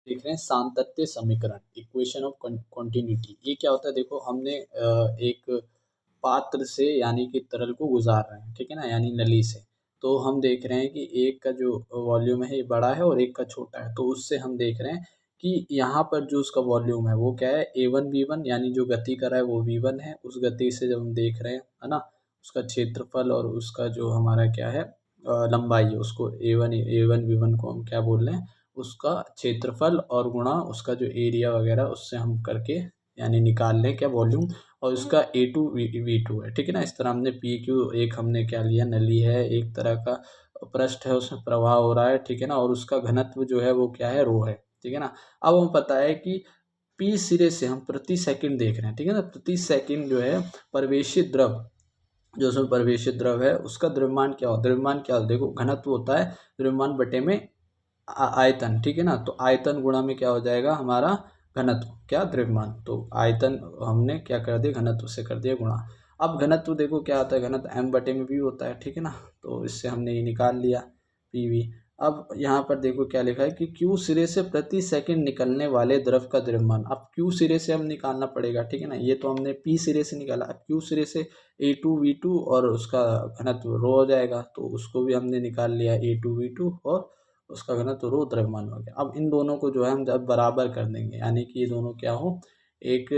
देख रहे हैं सातत्य समीकरण, इक्वेशन ऑफ कंटिन्यूटी। ये क्या होता है, देखो हमने एक पात्र से यानी कि तरल को गुजार रहे हैं, ठीक है ना, यानी नली से। तो हम देख रहे हैं कि एक का जो वॉल्यूम है ये बड़ा है और एक का छोटा है, तो उससे हम देख रहे हैं कि यहाँ पर जो उसका वॉल्यूम है वो क्या है, A1 V1, यानी जो गति कर रहा है वो V1 है। उस गति से जब हम देख रहे हैं, है ना, उसका क्षेत्रफल और उसका जो हमारा क्या है लंबाई है, उसको A1 V1 को हम क्या बोल रहे हैं, उसका क्षेत्रफल और गुणा उसका जो एरिया वगैरह उससे हम करके यानी निकाल लें क्या वॉल्यूम, और उसका A2 V2 है, ठीक है ना। इस तरह हमने PQ एक हमने क्या लिया, नली है, एक तरह का पृष्ठ है, उसमें प्रवाह हो रहा है, ठीक है ना, और उसका घनत्व जो है वो क्या है, रो है, ठीक है ना। अब हमें पता है कि P सिरे से हम प्रति सेकंड देख रहे हैं, ठीक है ना, प्रति सेकंड जो है प्रवेशित द्रव, जो उसमें प्रवेशित द्रव है उसका द्रव्यमान क्या हो, द्रव्यमान क्या हो, देखो घनत्व होता है द्रव्यमान बटे में आयतन, ठीक है ना। तो आयतन गुणा में क्या हो जाएगा हमारा घनत्व, क्या द्रव्यमान, तो आयतन हमने क्या कर दिया, घनत्व से कर दिया गुणा। अब घनत्व देखो क्या आता है, घनत्व m बटे में v होता है, ठीक है ना। तो इससे हमने ये निकाल लिया PV। अब यहाँ पर देखो क्या लिखा है कि Q सिरे से प्रति सेकंड निकलने वाले द्रव का द्रव्यमान। अब Q सिरे से हम निकालना पड़ेगा, ठीक है ना, ये तो हमने P सिरे से निकाला। अब Q सिरे से A2V2 और उसका घनत्व रो हो जाएगा, तो उसको भी हमने निकाल लिया A2V2 और उसका घनत्व रो द्रव्यमान हो गया। अब इन दोनों को जो है हम जब बराबर कर देंगे, यानी कि ये दोनों क्या हो, एक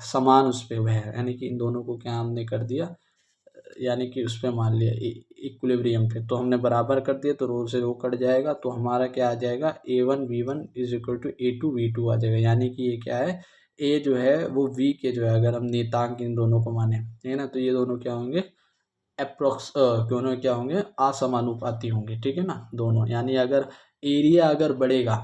समान उस पे वह है, यानी कि इन दोनों को क्या हमने कर दिया, यानी कि उस पे मान लिया इक्विलिब्रियम पे, तो हमने बराबर कर दिया, तो रो से रो कट जाएगा, तो हमारा क्या आ जाएगा, A1V1 is equal to A2V2 आ जाएगा। यानी कि ये क्या है, A जो है वो V के जो है, अगर हम नियतांक इन दोनों को माने, ठीक है ना, तो ये दोनों क्या होंगे, दोनों क्या होंगे, असमानुपाती होंगे, ठीक है ना, दोनों। यानी अगर एरिया अगर बढ़ेगा,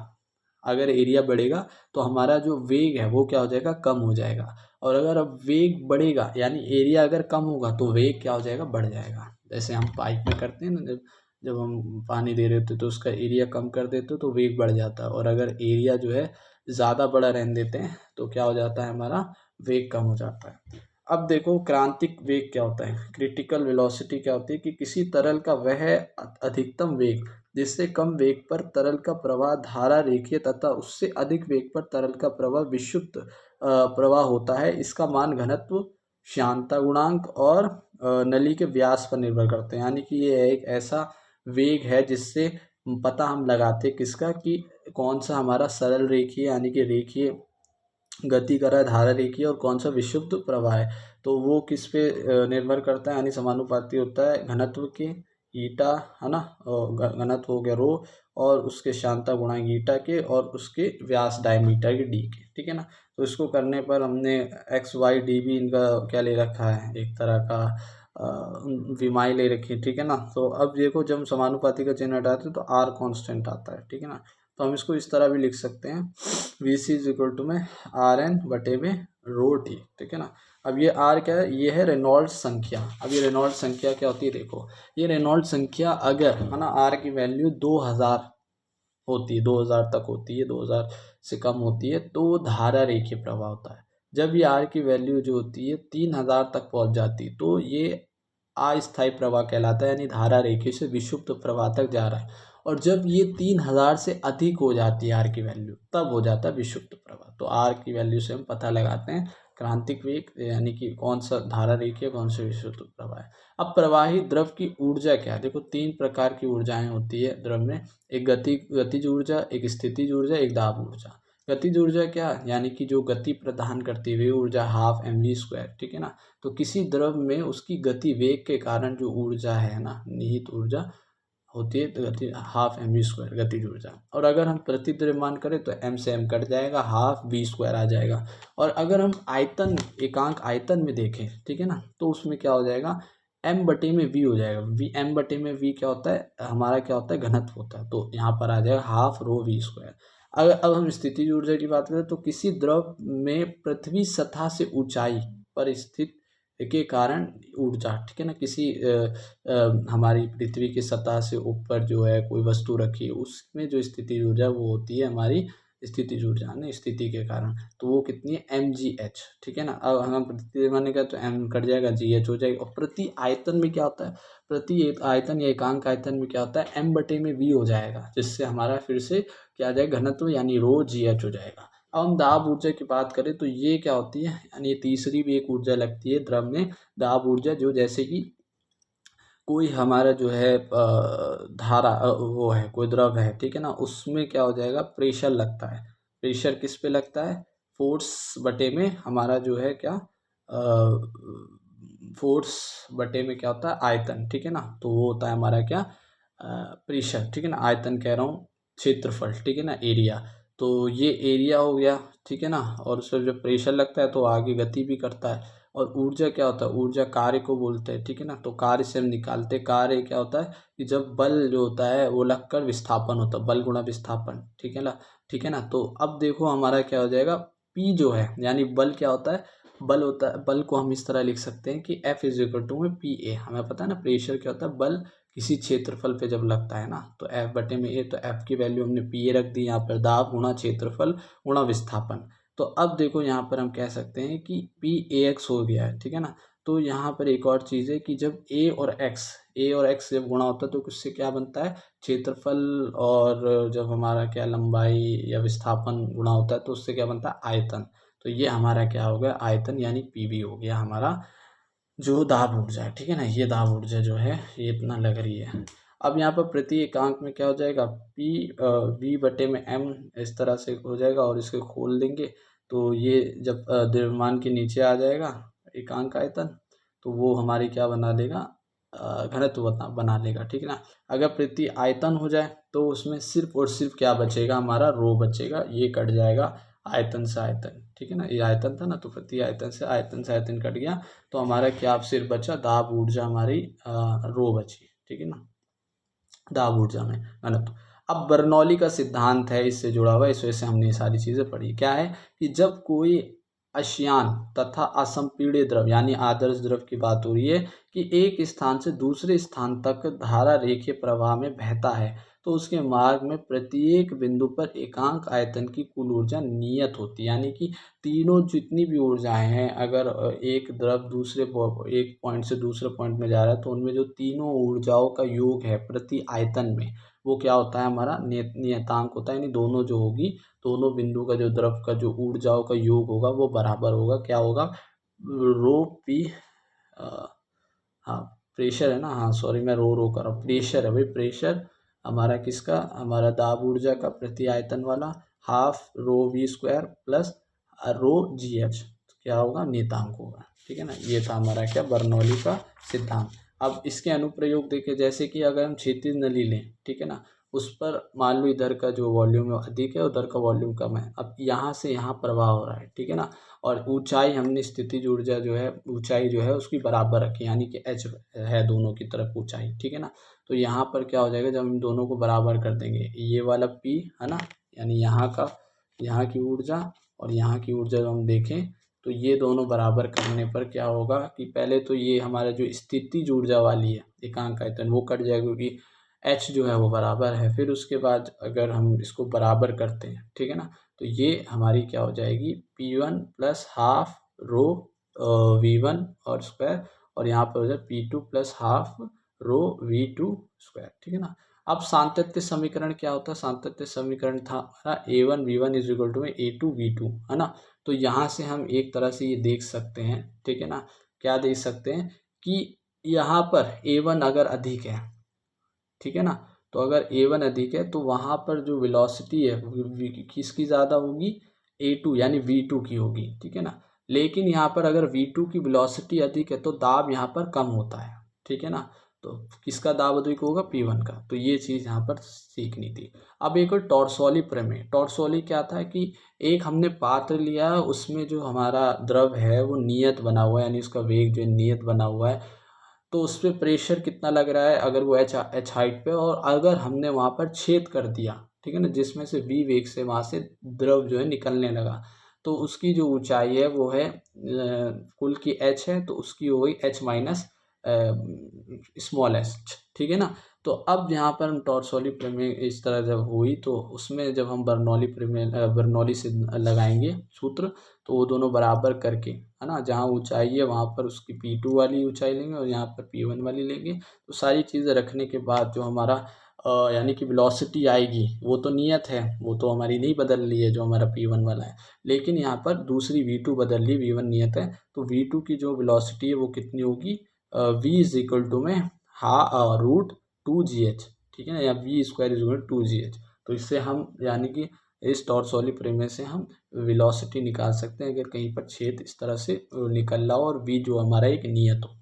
अगर एरिया बढ़ेगा तो हमारा जो वेग है वो क्या हो जाएगा, कम हो जाएगा। और अगर अब वेग बढ़ेगा यानी एरिया अगर कम होगा तो वेग क्या हो जाएगा, बढ़ जाएगा। जैसे हम पाइप में करते हैं ना, जब जब हम पानी दे रहे होते तो उसका एरिया कम कर देते तो वेग बढ़ जाता है, और अगर एरिया जो है ज़्यादा बड़ा रहने देते हैं तो क्या हो जाता है, हमारा वेग कम हो जाता है। अब देखो क्रांतिक वेग क्या होता है, क्रिटिकल वेलोसिटी क्या होती है, कि किसी तरल का वह अधिकतम वेग जिससे कम वेग पर तरल का प्रवाह धारा रेखीय तथा उससे अधिक वेग पर तरल का प्रवाह विशुद्ध प्रवाह होता है। इसका मान घनत्व, श्यानता गुणांक और नली के व्यास पर निर्भर करते हैं। यानी कि ये एक ऐसा वेग है जिससे पता हम लगाते हैं किसका, कि कौन सा हमारा सरल रेखीय यानी कि रेखीय गति कर रहा है, धारा रेखीय, और कौन सा विशुद्ध प्रवाह है। तो वो किस पे निर्भर करता है, यानी समानुपाती होता है घनत्व के ईटा, है ना, और घनत्व हो गया रो, और उसके श्यानता गुणांक ईटा के, और उसके व्यास डायमीटर के डी के, ठीक है ना। तो इसको करने पर हमने XY DB इनका क्या ले रखा है, एक तरह का विमाई ले रखी है, ठीक है ना। तो अब देखो जब हम समानुपाती का चिन्ह हटाते हैं तो R कांस्टेंट आता है, ठीक है ना। तो हम इसको इस तरह भी लिख सकते हैं, VC इज इक्वल टू में RN बटे में रो टी, ठीक है ना। अब ये R क्या है, ये है रेनॉल्ड्स संख्या। अब ये रेनॉल्ड्स संख्या क्या होती है, देखो ये रेनॉल्ड्स संख्या अगर, है ना, R की वैल्यू 2000 होती है, 2000 तक होती है, 2000 से कम होती है तो वो धारा रेखीय प्रवाह होता है। जब ये R की वैल्यू जो होती है 3000 तक पहुंच जाती है तो ये अस्थायी प्रवाह कहलाता है, यानी धारा रेखीय से विषुप्त प्रवाह तक जा रहा है। और जब ये 3000 से अधिक हो जाती है R की वैल्यू, तब हो जाता है विषुप्त प्रवाह। तो R की वैल्यू से हम पता लगाते हैं क्रांतिक वेग, यानी कि कौन सा धारा रेखीय, कौन सा विषुप्त प्रवाह है। अब प्रवाही द्रव की ऊर्जा क्या है, देखो 3 प्रकार की ऊर्जाएं होती है द्रव में, एक गतिज ऊर्जा, एक स्थितिज ऊर्जा, एक दाब ऊर्जा। गतिज ऊर्जा क्या, यानी कि जो गति प्रदान करती हुई ऊर्जा, हाफ mv², ठीक है ना। तो किसी द्रव में उसकी गति वेग के कारण जो ऊर्जा है ना, निहित ऊर्जा होती है, तो गति हाफ mv² गतिज ऊर्जा। और अगर हम प्रति द्रव्यमान करें तो m से m कट जाएगा, हाफ v² आ जाएगा। और अगर हम आयतन, एकांक आयतन में देखें, ठीक है ना, तो उसमें क्या हो जाएगा, m बटे में v हो जाएगा। m बटे में v क्या होता है, हमारा क्या होता है, घनत्व होता है। तो यहाँ पर आ जाएगा हाफ रो v²। अगर अब हम स्थितिज ऊर्जा की बात करें तो किसी द्रव में पृथ्वी सतह से ऊंचाई पर स्थित के कारण ऊर्जा, ठीक है ना, किसी हमारी पृथ्वी की सतह से ऊपर जो है कोई वस्तु रखी है उसमें जो स्थितिज ऊर्जा वो होती है हमारी स्थितिज ऊर्जा ना, स्थिति के कारण। तो वो कितनी है, mgh, ठीक है ना। अब हम प्रति माने का तो m कट जाएगा, gh हो जाएगा। और प्रति आयतन में क्या होता है, प्रति आयतन या एकांक आयतन में क्या होता है m/v हो जाएगा, जिससे हमारा फिर से क्या आ जाएगा घनत्व यानी ρgh हो जाएगा। अब हम दाब ऊर्जा की बात करें तो ये क्या होती है, यानी तीसरी भी एक ऊर्जा लगती है द्रव में, दाब ऊर्जा, जो जैसे कि कोई हमारा जो है धारा वो है, कोई द्रव है, ठीक है ना, उसमें क्या हो जाएगा प्रेशर लगता है। प्रेशर किस पे लगता है, फोर्स बटे में हमारा जो है क्या फोर्स बटे में क्या होता है आयतन, ठीक है ना, तो वो होता है हमारा क्या प्रेशर, ठीक है ना, आयतन कह रहा हूँ, क्षेत्रफल, ठीक है ना, एरिया। तो ये एरिया हो गया, ठीक है ना, और उस पर जब प्रेशर लगता है तो आगे गति भी करता है। और ऊर्जा क्या होता है, ऊर्जा कार्य को बोलते हैं, ठीक है ना, तो कार्य से हम निकालते हैं। कार्य क्या होता है कि जब बल जो होता है वो लगकर विस्थापन होता है, बल गुणा विस्थापन, ठीक है ना, ठीक है ना। तो अब देखो हमारा क्या हो जाएगा, पी जो है यानी बल क्या होता है, बल होता है, बल को हम इस तरह लिख सकते हैं कि F इज इक्वल टू में पी ए, हमें पता है ना प्रेशर क्या होता है, बल किसी क्षेत्रफल पे जब लगता है ना तो F बटे में ए, तो F की वैल्यू हमने पी ए रख दी यहाँ पर, दाब गुणा क्षेत्रफल गुणा विस्थापन। तो अब देखो यहाँ पर हम कह सकते हैं कि पी ए एक्स हो गया है, ठीक है ना। तो यहाँ पर एक और चीज़ है कि जब ए और एक्स जब गुणा होता है तो उससे क्या बनता है क्षेत्रफल, और जब हमारा क्या लंबाई या विस्थापन गुणा होता है तो उससे क्या बनता है आयतन। तो ये हमारा क्या हो गया आयतन, यानी पीबी हो गया हमारा जो दाब ऊर्जा है, ठीक है ना, ये दाब ऊर्जा जो है ये इतना लग रही है। अब यहाँ पर प्रति एकांक में क्या हो जाएगा, पी वी बटे में एम, इस तरह से हो जाएगा, और इसको खोल देंगे तो ये जब द्रव्यमान के नीचे आ जाएगा एकांक आयतन, तो वो हमारी क्या बना देगा घनत्व बना लेगा, ठीक है ना। अगर प्रति आयतन हो जाए तो उसमें सिर्फ और सिर्फ क्या बचेगा, हमारा रो बचेगा, ये कट जाएगा आयतन से आयतन, ठीक है ना, ये आयतन था ना, तो प्रति आयतन से आयतन कट गया, तो हमारा क्या अब सिर्फ बचा दाब ऊर्जा, हमारी रो बची, ठीक है ना, दाब ऊर्जा में घनत्व। अब बर्नौली का सिद्धांत है इससे जुड़ा हुआ, इस वजह से हमने ये सारी चीज़ें पढ़ी। क्या है कि जब कोई अश्यान तथा असंपीड्य द्रव यानी आदर्श द्रव की बात हो रही है कि एक स्थान से दूसरे स्थान तक धारा रेखीय प्रवाह में बहता है, तो उसके मार्ग में प्रत्येक बिंदु पर एकांक आयतन की कुल ऊर्जा नियत होती है। यानी कि तीनों जितनी भी ऊर्जाएं हैं, अगर एक द्रव एक पॉइंट से दूसरे पॉइंट में जा रहा है तो उनमें जो तीनों ऊर्जाओं का योग है प्रति आयतन में, वो क्या होता है हमारा नियतांक होता है। यानी दोनों जो होगी, दोनों बिंदु का जो द्रव का जो ऊर्जाओं का योग होगा वो बराबर होगा, क्या होगा, रो पी, हाँ प्रेशर है ना, हाँ सॉरी मैं रो कर रहा हूँ, प्रेशर है भाई, प्रेशर हमारा किसका, हमारा दाब ऊर्जा का प्रति आयतन वाला, half rho V square plus rho G H, क्या होगा नियतांक होगा, ठीक है ना। ये था हमारा क्या बर्नौली का सिद्धांत। अब इसके अनुप्रयोग देखें, जैसे कि अगर हम क्षैतिज नली लें, ठीक है ना, उस पर मान लो इधर का जो वॉल्यूम है अधिक है, उधर का वॉल्यूम कम है, अब यहाँ से यहाँ प्रवाह हो रहा है, ठीक है ना, और ऊंचाई हमने स्थितिज ऊर्जा जो है, ऊंचाई जो है उसकी बराबर रखी, यानी कि एच है दोनों की तरफ ऊंचाई, ठीक है ना। तो यहाँ पर क्या हो जाएगा, जब हम दोनों को बराबर कर देंगे, ये वाला पी है ना, यानी यहाँ की ऊर्जा और यहाँ की ऊर्जा जब हम देखें तो ये दोनों बराबर करने पर क्या होगा कि पहले तो ये हमारा जो स्थितिज ऊर्जा वाली है एकांक आयतन वो कट जाएगा, क्योंकि एच जो है वो बराबर है। फिर उसके बाद अगर हम इसको बराबर करते हैं, ठीक है ना, तो ये हमारी क्या हो जाएगी P1 plus half rho V1 और स्क्वायर, और यहाँ पर हो जाए P2 plus half rho V2 square, ठीक है ना। अब सातत्य समीकरण क्या होता है, सातत्य समीकरण था हमारा A1V1 इज इक्वल टू में A2V2, है ना। तो यहाँ से हम एक तरह से ये देख सकते हैं, ठीक है ना, क्या देख सकते हैं कि यहाँ पर A1 अगर अधिक है, ठीक है ना, तो अगर A1 अधिक है तो वहाँ पर जो वेलोसिटी है किसकी ज़्यादा होगी, A2 यानी V2 की होगी, ठीक है ना। लेकिन यहाँ पर अगर V2 की वेलोसिटी अधिक है तो दाब यहाँ पर कम होता है, ठीक है ना। तो किसका दाब अधिक होगा, P1 का। तो ये चीज़ यहाँ पर सीखनी थी। अब एक और टॉर्सोली प्रमेय, टॉर्सोली क्या था कि एक हमने पात्र लिया, उसमें जो हमारा द्रव है वो नियत बना हुआ है, यानी उसका वेग जो नियत बना हुआ है, तो उस पर प्रेशर कितना लग रहा है, अगर वो एच हाइट पे, और अगर हमने वहाँ पर छेद कर दिया, ठीक है ना, जिसमें से वी वेग से वहाँ से द्रव जो है निकलने लगा, तो उसकी जो ऊंचाई है वो है कुल की एच है, तो उसकी हो गई एच माइनस स्मॉल एस, ठीक है ना। तो अब यहाँ पर हम टॉर्सोली प्रमेय इस तरह जब हुई तो उसमें जब हम बर्नौली प्रमेय बर्नौली से लगाएंगे सूत्र, तो वो दोनों बराबर करके, है ना, जहाँ ऊंचाई है वहाँ पर उसकी P2 वाली ऊंचाई लेंगे और यहाँ पर P1 वाली लेंगे। तो सारी चीज़ें रखने के बाद जो हमारा यानी कि वेलोसिटी आएगी वो तो नियत है, वो तो हमारी नहीं बदल रही है जो हमारा P1 वाला है, लेकिन यहाँ पर दूसरी V2 बदल रही है, V1 नियत है। तो V2 की जो वेलोसिटी है वो कितनी होगी, V इज इक्वल टू में √2gh, ठीक है ना, या V square is equal to 2gh। तो इससे हम यानी कि इस टॉर्सोली प्रमेय से हम वेलोसिटी निकाल सकते हैं अगर कहीं पर छेद इस तरह से निकल रहा हो और V जो हमारा एक नियत हो।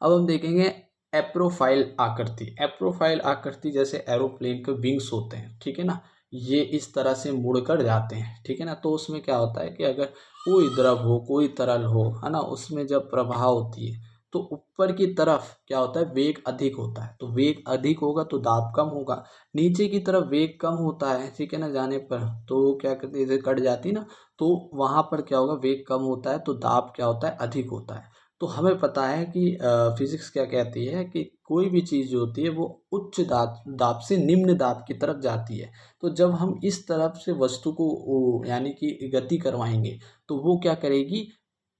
अब हम देखेंगे एप्रोफाइल आकृति। एप्रोफाइल आकृति जैसे एरोप्लेन के विंग्स होते हैं, ठीक है ना, ये इस तरह से मुड़कर जाते हैं, ठीक है ना। तो उसमें क्या होता है कि अगर कोई द्रव हो, कोई तरल हो, है ना, उसमें जब प्रवाह होती है तो ऊपर की तरफ क्या होता है, वेग अधिक होता है। तो वेग अधिक होगा तो दाब कम होगा। नीचे की तरफ वेग कम होता है, ठीक है ना, जाने पर तो वो क्या करती है, जैसे कट जाती है ना, तो वहाँ पर क्या होगा, वेग कम होता है तो दाब क्या होता है, अधिक होता है। तो हमें पता है कि फिजिक्स क्या कहती है कि कोई भी चीज़ जो होती है वो उच्च दाब दाब से निम्न दाब की तरफ जाती है। तो जब हम इस तरफ से वस्तु को यानी कि गति करवाएंगे तो वो क्या करेगी,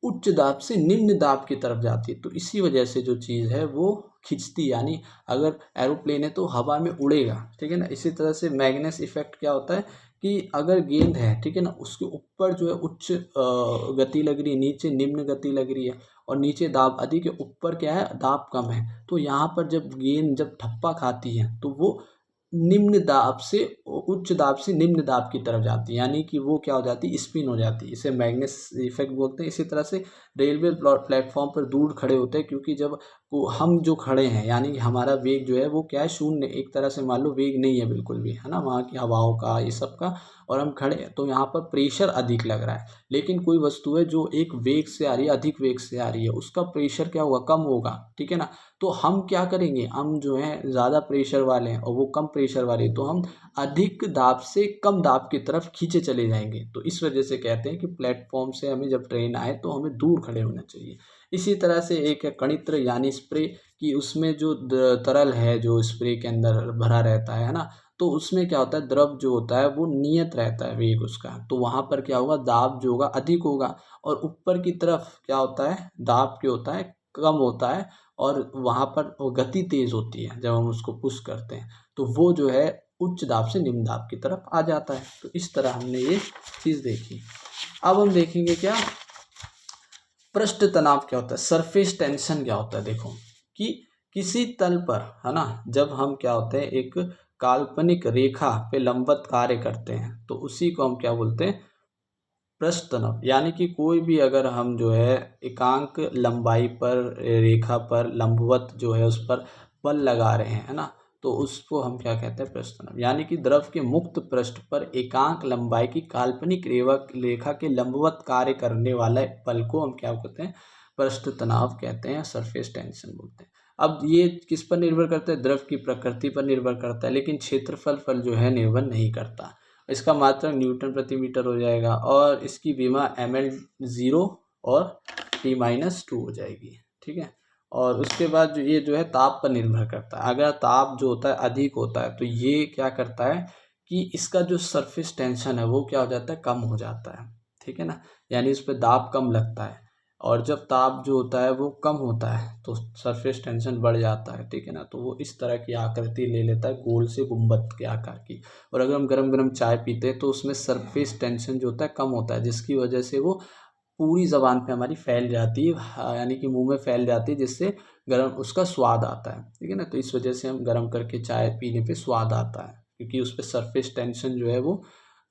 उच्च दाब से निम्न दाब की तरफ जाती है। तो इसी वजह से जो चीज़ है वो खिंचती, यानी अगर एरोप्लेन है तो हवा में उड़ेगा, ठीक है ना। इसी तरह से मैग्नेस इफेक्ट क्या होता है कि अगर गेंद है, ठीक है ना, उसके ऊपर जो है उच्च गति लग रही है, नीचे निम्न गति लग रही है, और नीचे दाब अधिक है, ऊपर क्या है, दाब कम है। तो यहाँ पर जब गेंद जब ठप्पा खाती है तो वो निम्न दाब से उच्च दाब से निम्न दाब की तरफ जाती है, यानी कि वो क्या हो जाती है, स्पिन हो जाती है। इसे मैग्नेस इफेक्ट बोलते हैं। इसी तरह से रेलवे प्लेटफॉर्म पर दूर खड़े होते हैं, क्योंकि जब वो हम जो खड़े हैं यानी कि हमारा वेग जो है वो क्या है, शून्य, एक तरह से मान लो वेग नहीं है बिल्कुल भी, है ना, वहाँ की हवाओं का ये सब का, और हम खड़े हैं तो यहाँ पर प्रेशर अधिक लग रहा है। लेकिन कोई वस्तु है जो एक वेग से आ रही है, अधिक वेग से आ रही है, उसका प्रेशर क्या होगा, कम होगा, ठीक है ना। तो हम क्या करेंगे, हम जो है ज़्यादा प्रेशर वाले हैं और वो कम प्रेशर वाले, तो हम अधिक दाब से कम दाब की तरफ खींचे चले जाएंगे। तो इस वजह से कहते हैं कि प्लेटफॉर्म से हमें जब ट्रेन आए तो हमें दूर खड़े होना चाहिए। इसी तरह से एक है कणित्र यानी स्प्रे, कि उसमें जो तरल है जो स्प्रे के अंदर भरा रहता है ना, तो उसमें क्या होता है, द्रव जो होता है वो नियत रहता है वेग उसका, तो वहाँ पर क्या होगा, दाब जो होगा अधिक होगा, और ऊपर की तरफ क्या होता है, दाब क्या होता है, कम होता है, और वहाँ पर वो गति तेज होती है जब हम उसको पुश करते हैं, तो वो जो है उच्च दाब से निम्न दाब की तरफ आ जाता है। तो इस तरह हमने ये चीज़ देखी। अब हम देखेंगे क्या, पृष्ठ तनाव क्या होता है, सरफेस टेंशन क्या होता है। देखो कि किसी तल पर, है ना, जब हम क्या होते हैं, एक काल्पनिक रेखा पे लंबवत कार्य करते हैं तो उसी को हम क्या बोलते हैं, पृष्ठ तनाव। यानी कि कोई भी अगर हम जो है एकांक लंबाई पर रेखा पर लंबवत जो है उस पर बल लगा रहे हैं, है ना, तो उसको हम क्या कहते हैं, पृष्ठ तनाव। यानी कि द्रव के मुक्त पृष्ठ पर एकांक लंबाई की काल्पनिक रेखा के लंबवत कार्य करने वाले बल को हम क्या कहते हैं, पृष्ठ तनाव कहते हैं, सरफेस टेंशन बोलते हैं। अब ये किस पर निर्भर करता है, द्रव की प्रकृति पर निर्भर करता है, लेकिन क्षेत्रफल पर जो है निर्भर नहीं करता। इसका मात्रक न्यूटन प्रति मीटर हो जाएगा, और इसकी विमा ml 0 और T-2 हो जाएगी, ठीक है। और उसके बाद जो ये जो है ताप पर निर्भर करता है। अगर ताप जो होता है अधिक होता है तो ये क्या करता है कि इसका जो सरफेस टेंशन है वो क्या हो जाता है, कम हो जाता है, ठीक है ना, यानी इस पर दाब कम लगता है। और जब ताप जो होता है वो कम होता है तो सरफेस टेंशन बढ़ जाता है, ठीक है ना। तो वो इस तरह की आकृति ले लेता है, गोल से गुंबद के आकार की। और अगर हम गरम गरम चाय पीते हैं तो उसमें सरफेस टेंशन जो होता है कम होता है, जिसकी वजह से वो पूरी ज़बान पे हमारी फैल जाती है, यानी कि मुंह में फैल जाती है, जिससे गरम उसका स्वाद आता है, ठीक है ना। तो इस वजह से हम गरम करके चाय पीने पे स्वाद आता है, क्योंकि उस पर सरफेस टेंशन जो है वो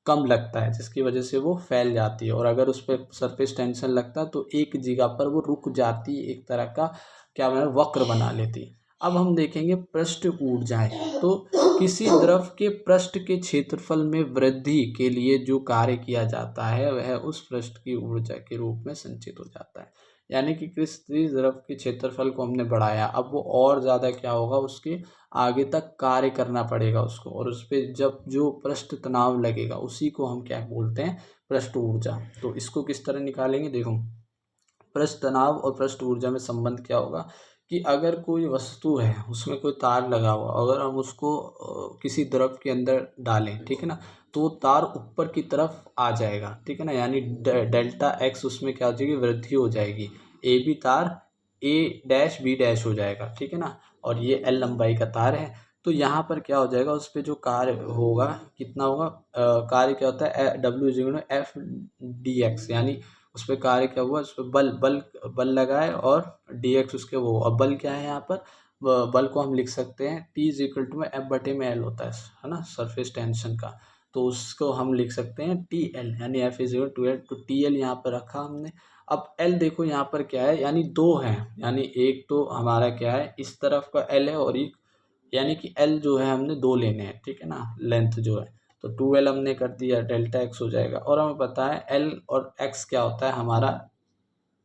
कम लगता है, जिसकी वजह से वो फैल जाती है। और अगर उस पर सरफेस टेंशन लगता है तो एक जगह पर वो रुक जाती है, एक तरह का क्या बना, वक्र बना लेती है। अब हम देखेंगे पृष्ठ ऊर्जाएं। तो किसी द्रव के पृष्ठ के क्षेत्रफल में वृद्धि के लिए जो कार्य किया जाता है वह उस पृष्ठ की ऊर्जा के रूप में संचित हो जाता है। यानी कि किसी द्रव के क्षेत्रफल को हमने बढ़ाया, अब वो और ज़्यादा क्या होगा, उसके आगे तक कार्य करना पड़ेगा उसको, और उस पर जब जो पृष्ठ तनाव लगेगा उसी को हम क्या बोलते हैं, पृष्ठ ऊर्जा। तो इसको किस तरह निकालेंगे, देखो पृष्ठ तनाव और पृष्ठ ऊर्जा में संबंध क्या होगा कि अगर कोई वस्तु है उसमें कोई तार लगा हुआ, अगर हम उसको किसी द्रव के अंदर डालें, ठीक है ना, तो वो तार ऊपर की तरफ आ जाएगा, ठीक है ना, यानी डेल्टा एक्स उसमें क्या हो जाएगी, वृद्धि हो जाएगी। ए बी तार ए डैश बी डैश हो जाएगा, ठीक है ना, और ये एल लंबाई का तार है। तो यहाँ पर क्या हो जाएगा, उस पर जो कार्य होगा कितना होगा, कार्य क्या होता है, W is equal to F D X, यानी उस पर कार्य क्या हुआ, उस पर बल बल बल लगाए और डी एक्स उसके वो, और बल क्या है यहाँ पर, बल को हम लिख सकते हैं टी इज इक्वल टू में एफ बटे में एल होता है ना, सरफेस टेंशन का। तो उसको हम लिख सकते हैं टी एल, यानी F is equal to L, तो टी एल यहाँ पर रखा हमने। अब एल देखो यहाँ पर क्या है, यानी दो है, यानी एक तो हमारा क्या है, इस तरफ का एल है, और एक यानी कि एल जो है हमने दो लेने हैं, ठीक है ना, लेंथ जो है, तो 2L हमने कर दिया, डेल्टा एक्स हो जाएगा। और हमें पता है एल और एक्स क्या होता है, हमारा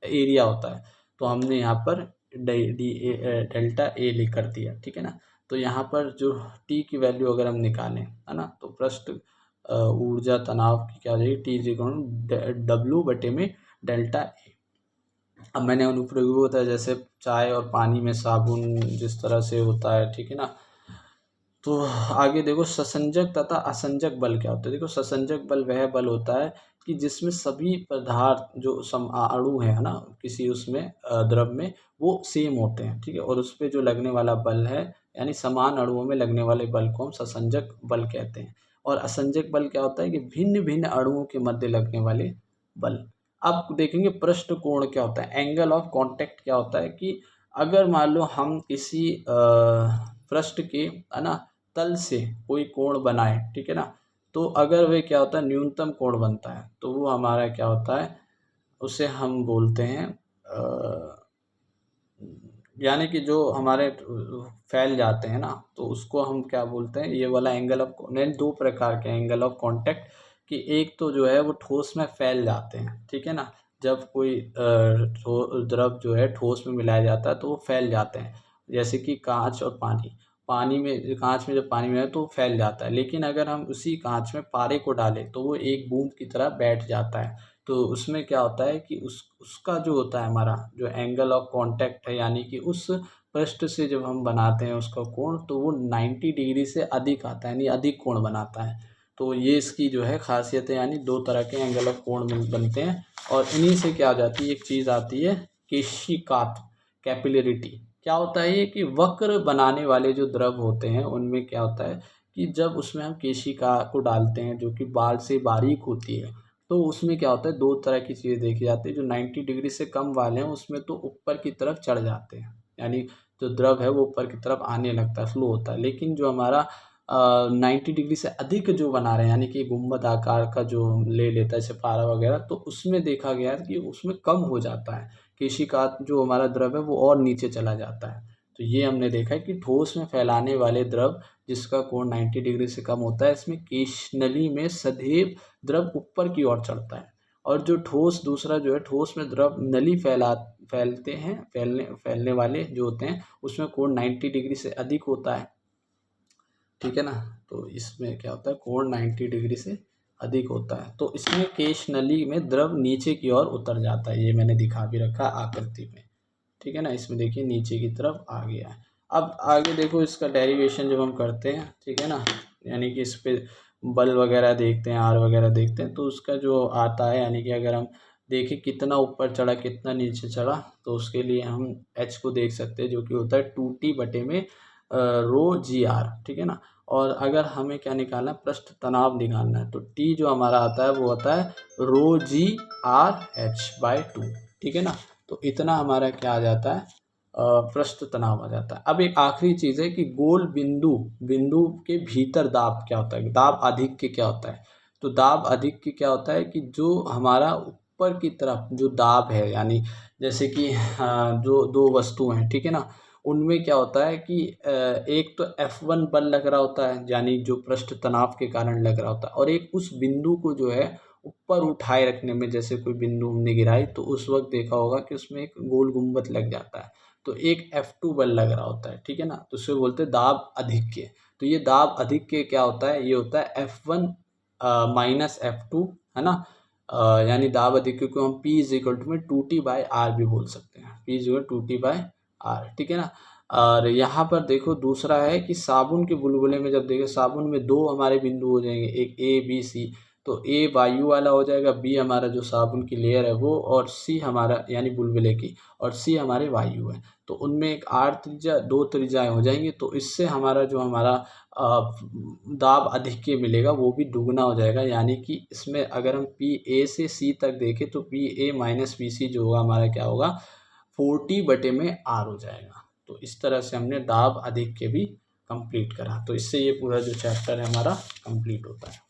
एरिया होता है, तो हमने यहाँ पर डेल्टा ए लिख कर दिया, ठीक है ना। तो यहाँ पर जो टी की वैल्यू अगर हम निकालें, है ना, तो पृष्ठ ऊर्जा तनाव की क्या हो जाएगी, टी इज इक्वल डब्ल्यू बटे में डेल्टा ए। अब मैंने अनुप्रयोग बताया, जैसे चाय और पानी में साबुन जिस तरह से होता है, ठीक है ना। तो आगे देखो ससंजक तथा असंजक बल क्या होता है। देखो ससंजक बल वह बल होता है कि जिसमें सभी पदार्थ जो अणु है ना, किसी उसमें द्रव में, वो सेम होते हैं, ठीक है, और उस पर जो लगने वाला बल है, यानी समान अणुओं में लगने वाले बल को हम ससंजक बल कहते हैं। और असंजक बल क्या होता है कि भिन्न भिन्न अणुओं के मध्य लगने वाले बल। अब देखेंगे पृष्ठ कोण क्या होता है, एंगल ऑफ कांटेक्ट क्या होता है, कि अगर मान लो हम किसी पृष्ठ के, है ना, तल से कोई कोण बनाए, ठीक है ना, तो अगर वे क्या होता है, न्यूनतम कोण बनता है, तो वो हमारा क्या होता है, उसे हम बोलते हैं यानी कि जो हमारे फैल जाते हैं ना, तो उसको हम क्या बोलते हैं, ये वाला एंगल ऑफ, दो प्रकार के एंगल ऑफ कांटेक्ट, कि एक तो जो है वो ठोस में फैल जाते हैं, ठीक है ना, जब कोई द्रव जो है ठोस में मिलाया जाता है तो वो फैल जाते हैं, जैसे कि कांच और पानी। पानी में, कांच में जब पानी मिलाए तो वो फैल जाता है, लेकिन अगर हम उसी कांच में पारे को डालें तो वो एक बूंद की तरह बैठ जाता है। तो उसमें क्या होता है कि उसका जो होता है, हमारा जो एंगल ऑफ कांटेक्ट है, यानी कि उस पृष्ठ से जब हम बनाते हैं उसका कोण, तो वो 90 डिग्री से अधिक आता है, यानी अधिक कोण बनाता है। तो ये इसकी जो है खासियत है, यानी दो तरह के एंगल ऑफ कोण बनते हैं। और इन्हीं से क्या हो जाती है, एक चीज़ आती है केशिकात, कैपिलरिटी। क्या होता है ये, कि वक्र बनाने वाले जो द्रव होते हैं उनमें क्या होता है कि जब उसमें हम केशिका को डालते हैं जो कि बाल से बारीक होती है, तो उसमें क्या होता है, दो तरह की चीज़ें देखी जाती है। जो 90 डिग्री से कम वाले हैं उसमें तो ऊपर की तरफ चढ़ जाते हैं, यानी जो द्रव है वो ऊपर की तरफ आने लगता है, फ्लो होता है। लेकिन जो हमारा 90 डिग्री से अधिक जो बना रहे हैं, यानी कि गुंबद आकार का जो ले लेता है सितारा वगैरह, तो उसमें देखा गया है कि उसमें कम हो जाता है, केशिकात जो हमारा द्रव है वो और नीचे चला जाता है। तो ये हमने देखा है कि ठोस में फैलाने वाले द्रव जिसका कोण 90 डिग्री से कम होता है, इसमें केशनली में सदैव द्रव ऊपर की ओर चढ़ता है। और जो ठोस दूसरा जो है, ठोस में द्रव नली फैलते हैं, फैलने वाले जो होते हैं उसमें कोण 90 डिग्री से अधिक होता है, ठीक है ना। तो इसमें क्या होता है, कोण 90 डिग्री से अधिक होता है, तो इसमें केश नली में द्रव नीचे की ओर उतर जाता है। ये मैंने दिखा भी रखा है आकृति में, ठीक है ना, इसमें देखिए नीचे की तरफ आ गया है। अब आगे देखो इसका डेरिवेशन जब हम करते हैं, ठीक है ना, यानी कि इस पे बल वगैरह देखते हैं, आर वगैरह देखते हैं, तो उसका जो आता है, यानी कि अगर हम देखें कितना ऊपर चढ़ा कितना नीचे चढ़ा, तो उसके लिए हम एच को देख सकते हैं, जो कि होता है 2T बटे में रो जी आर, ठीक है ना। और अगर हमें क्या निकालना है, पृष्ठ तनाव निकालना है, तो टी जो हमारा आता है वो होता है रो जी आर एच बाय 2, ठीक है ना। तो इतना हमारा क्या आ जाता है, पृष्ठ तनाव आ जाता है। अब एक आखिरी चीज़ है कि गोल बिंदु बिंदु के भीतर दाब क्या होता है, दाब अधिक के क्या होता है। तो दाब अधिक के क्या होता है कि जो हमारा ऊपर की तरफ जो दाब है, यानी जैसे कि जो दो वस्तु हैं, ठीक है ना, उनमें क्या होता है कि एक तो F1 बल लग रहा होता है, यानी जो पृष्ठ तनाव के कारण लग रहा होता है, और एक उस बिंदु को जो है ऊपर उठाए रखने में, जैसे कोई बिंदु हमने गिराई तो उस वक्त देखा होगा कि उसमें एक गोल गुंबद लग जाता है, तो एक F2 बल लग रहा होता है, ठीक है ना, तो उसे बोलते हैं दाब अधिक्य। तो ये दाब अधिक्य क्या होता है, ये होता है F1 माइनस F2, है ना। यानी दाब अधिक्य को हम P इज इक्वल टू में 2T बाय आर भी बोल सकते हैं, P is equal 2T by R, ठीक है ना। और यहाँ पर देखो दूसरा है कि साबुन के बुलबुले में जब देखें साबुन में दो हमारे बिंदु हो जाएंगे, एक ए बी सी। तो ए वायु वाला हो जाएगा, बी हमारा जो साबुन की लेयर है वो, और सी हमारा यानी बुलबुले की, और सी हमारे वायु है। तो उनमें एक आर त्रिज्या, दो त्रिज्याएं हो जाएंगी, तो इससे हमारा जो हमारा दाब अधिक्य मिलेगा वो भी दुगना हो जाएगा। यानी कि इसमें अगर हम पी ए से सी तक देखें तो P A minus P C जो होगा हमारा क्या होगा, 40/में आर हो जाएगा। तो इस तरह से हमने दाब अधिक्य भी कंप्लीट करा। तो इससे ये पूरा जो चैप्टर है हमारा कंप्लीट होता है।